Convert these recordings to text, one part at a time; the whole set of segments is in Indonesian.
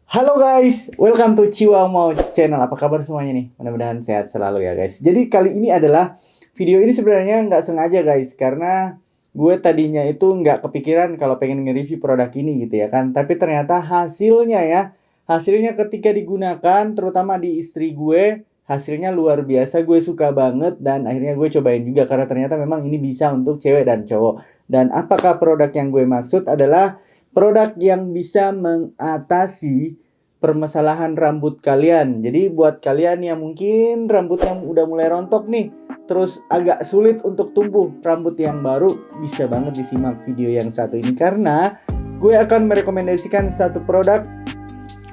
Halo guys, welcome to Ciwamo Channel. Apa kabar semuanya nih? Mudah-mudahan sehat selalu ya guys. Jadi kali ini adalah video ini sebenarnya nggak sengaja guys, karena gue tadinya itu nggak kepikiran kalau pengen nge-review produk ini gitu ya kan. Tapi ternyata hasilnya ketika digunakan, terutama di istri gue, hasilnya luar biasa. Gue suka banget dan akhirnya gue cobain juga karena ternyata memang ini bisa untuk cewek dan cowok. Dan apakah produk yang gue maksud adalah produk yang bisa mengatasi permasalahan rambut kalian. Jadi buat kalian yang mungkin rambutnya udah mulai rontok nih, terus agak sulit untuk tumbuh rambut yang baru, bisa banget disimak video yang satu ini karena gue akan merekomendasikan satu produk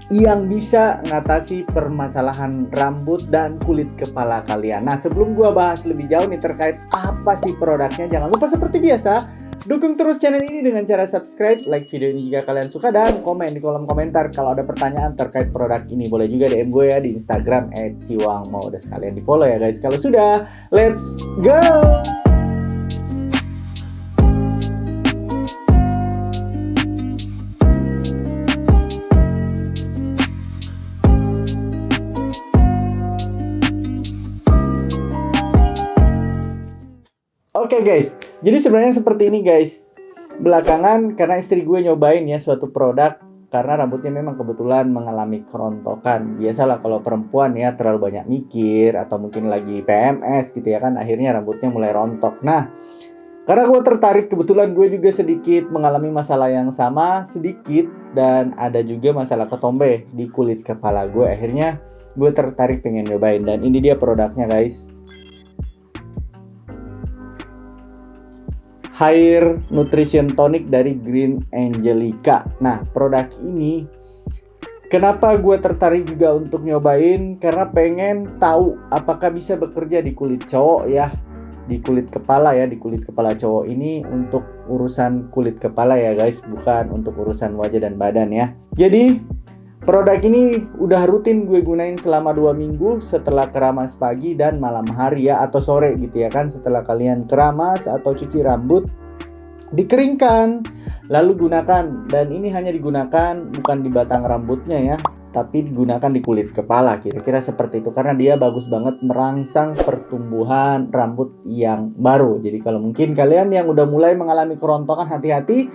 yang bisa mengatasi permasalahan rambut dan kulit kepala kalian. Nah, sebelum gue bahas lebih jauh nih terkait apa sih produknya, jangan lupa seperti biasa dukung terus channel ini dengan cara subscribe, like video ini jika kalian suka, dan komen di kolom komentar kalau ada pertanyaan terkait produk ini. Boleh juga DM gue ya di Instagram @ciwangmo. Udah sekalian di follow ya guys. Kalau sudah, let's go! Oke guys, jadi sebenarnya seperti ini guys. Belakangan karena istri gue nyobain ya suatu produk, karena rambutnya memang kebetulan mengalami kerontokan. Biasalah kalau perempuan ya terlalu banyak mikir atau mungkin lagi PMS gitu ya kan, akhirnya rambutnya mulai rontok. Nah, karena gue tertarik, kebetulan gue juga sedikit mengalami masalah yang sama sedikit, dan ada juga masalah ketombe di kulit kepala gue. Akhirnya gue tertarik pengen nyobain, dan ini dia produknya guys. Hair Nutrition Tonic dari Green Angelica. Nah, produk ini kenapa gue tertarik juga untuk nyobain, karena pengen tahu apakah bisa bekerja di kulit cowok ya, di kulit kepala ya, di kulit kepala cowok ini untuk urusan kulit kepala ya guys, bukan untuk urusan wajah dan badan ya. Jadi produk ini udah rutin gue gunain selama 2 minggu setelah keramas pagi dan malam hari ya, atau sore gitu ya kan. Setelah kalian keramas atau cuci rambut, dikeringkan lalu gunakan. Dan ini hanya digunakan bukan di batang rambutnya ya, tapi digunakan di kulit kepala, kira-kira seperti itu, karena dia bagus banget merangsang pertumbuhan rambut yang baru. Jadi kalau mungkin kalian yang udah mulai mengalami kerontokan, hati-hati,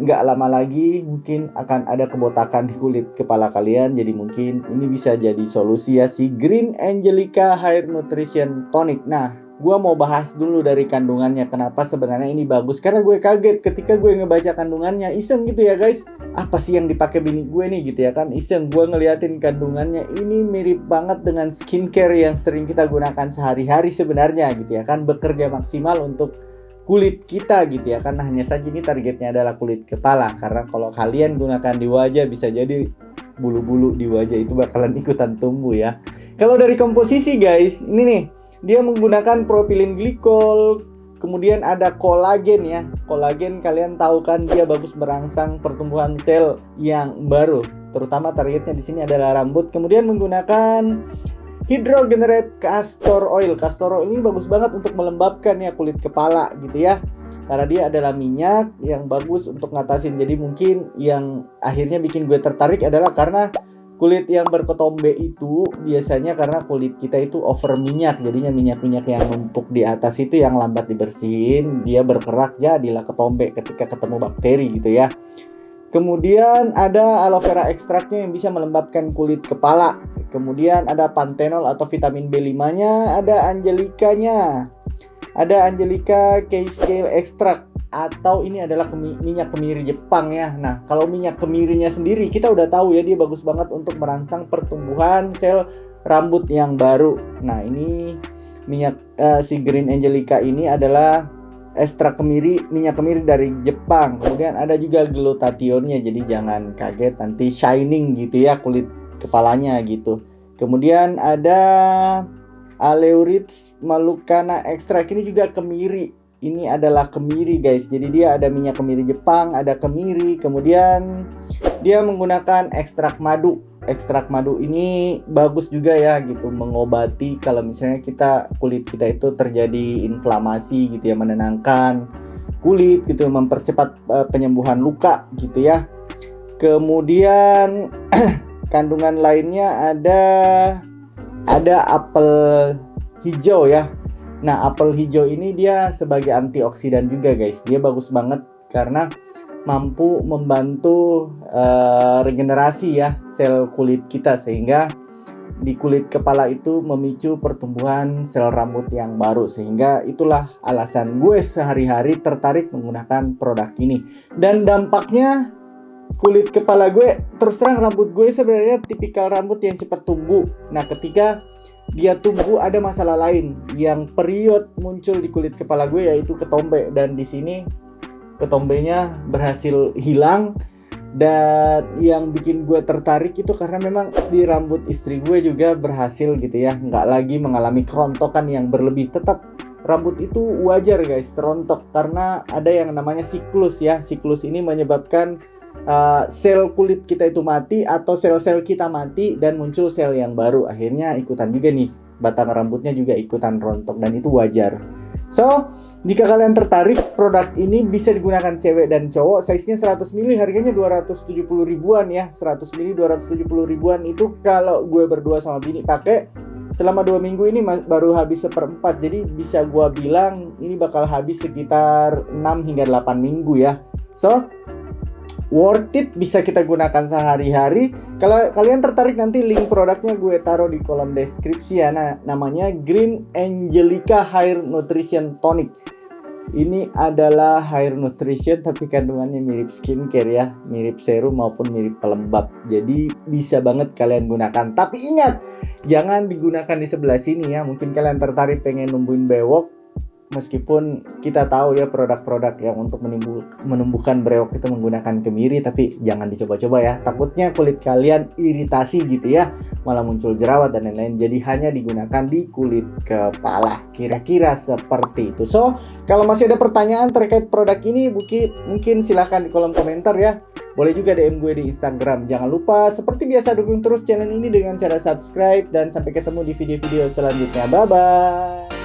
nggak lama lagi mungkin akan ada kebotakan di kulit kepala kalian. Jadi mungkin ini bisa jadi solusi ya, si Green Angelica Hair Nutrition Tonic. Nah, gue mau bahas dulu dari kandungannya. Kenapa sebenarnya ini bagus? Karena gue kaget ketika gue ngebaca kandungannya, iseng gitu ya guys. Apa sih yang dipakai bini gue nih gitu ya kan? Iseng gue ngeliatin kandungannya, ini mirip banget dengan skincare yang sering kita gunakan sehari-hari sebenarnya gitu ya kan. Bekerja maksimal untuk kulit kita gitu ya kan. Hanya saja ini targetnya adalah kulit kepala, karena kalau kalian gunakan di wajah bisa jadi bulu-bulu di wajah itu bakalan ikutan tumbuh ya. Kalau dari komposisi guys, ini nih dia menggunakan propylene glycol, kemudian ada kolagen ya. Kolagen kalian tahu kan, dia bagus merangsang pertumbuhan sel yang baru, terutama targetnya di sini adalah rambut. Kemudian menggunakan hydrogenated castor oil. Castor oil ini bagus banget untuk melembabkan ya kulit kepala gitu ya, karena dia adalah minyak yang bagus untuk ngatasin. Jadi mungkin yang akhirnya bikin gue tertarik adalah karena kulit yang berketombe itu biasanya karena kulit kita itu over minyak, jadinya minyak-minyak yang numpuk di atas itu yang lambat dibersihin, dia berkerak, jadilah ketombe ketika ketemu bakteri gitu ya. Kemudian ada aloe vera ekstraknya yang bisa melembabkan kulit kepala. Kemudian ada pantenol atau vitamin B5-nya, ada Angelica-nya. Ada Angelica K-Scale Extract, atau ini adalah minyak kemiri Jepang ya. Nah, kalau minyak kemirinya sendiri kita udah tahu ya, dia bagus banget untuk merangsang pertumbuhan sel rambut yang baru. Nah, ini minyak si Green Angelica ini adalah ekstrak kemiri, minyak kemiri dari Jepang. Kemudian ada juga glutathionnya, jadi jangan kaget nanti shining gitu ya kulit kepalanya gitu. Kemudian ada Aleurits malucana extract, ini juga kemiri. Ini adalah kemiri guys. Jadi dia ada minyak kemiri Jepang, ada kemiri. Kemudian dia menggunakan ekstrak madu. Ekstrak madu ini bagus juga ya gitu, mengobati kalau misalnya kulit kita itu terjadi inflamasi gitu ya, menenangkan kulit gitu, mempercepat penyembuhan luka gitu ya. Kemudian kandungan lainnya ada apel hijau ya. Nah, apel hijau ini dia sebagai antioksidan juga guys. Dia bagus banget karena mampu membantu regenerasi ya sel kulit kita, sehingga di kulit kepala itu memicu pertumbuhan sel rambut yang baru. Sehingga itulah alasan gue sehari-hari tertarik menggunakan produk ini. Dan dampaknya kulit kepala gue, terus terang rambut gue sebenarnya tipikal rambut yang cepat tumbuh. Nah, ketika dia tumbuh ada masalah lain yang period muncul di kulit kepala gue, yaitu ketombe. Dan di sini ketombenya berhasil hilang. Dan yang bikin gue tertarik itu karena memang di rambut istri gue juga berhasil gitu ya, nggak lagi mengalami kerontokan yang berlebih. Tetap rambut itu wajar guys rontok karena ada yang namanya siklus ya. Siklus ini menyebabkan sel kulit kita itu mati atau sel-sel kita mati dan muncul sel yang baru. Akhirnya ikutan juga nih batang rambutnya juga ikutan rontok, dan itu wajar. So, jika kalian tertarik, produk ini bisa digunakan cewek dan cowok. Size-nya 100 ml, harganya 270 ribuan ya. 100 ml 270 ribuan itu kalau gue berdua sama bini pakai selama 2 minggu ini baru habis 1/4. Jadi bisa gue bilang ini bakal habis sekitar 6 hingga 8 minggu ya. So, worth it, bisa kita gunakan sehari-hari. Kalau kalian tertarik, nanti link produknya gue taruh di kolom deskripsi ya. Nah, namanya Green Angelica Hair Nutrition Tonic. Ini adalah hair nutrition tapi kandungannya mirip skincare ya, mirip serum maupun mirip pelembab. Jadi bisa banget kalian gunakan. Tapi ingat, jangan digunakan di sebelah sini ya. Mungkin kalian tertarik pengen numbuhin bewok. Meskipun kita tahu ya produk-produk yang untuk menumbuhkan brewok itu menggunakan kemiri, tapi jangan dicoba-coba ya. Takutnya kulit kalian iritasi gitu ya, malah muncul jerawat dan lain-lain. Jadi hanya digunakan di kulit kepala. Kira-kira seperti itu. So, kalau masih ada pertanyaan terkait produk ini, mungkin silahkan di kolom komentar ya. Boleh juga DM gue di Instagram. Jangan lupa seperti biasa dukung terus channel ini dengan cara subscribe, dan sampai ketemu di video-video selanjutnya. Bye-bye.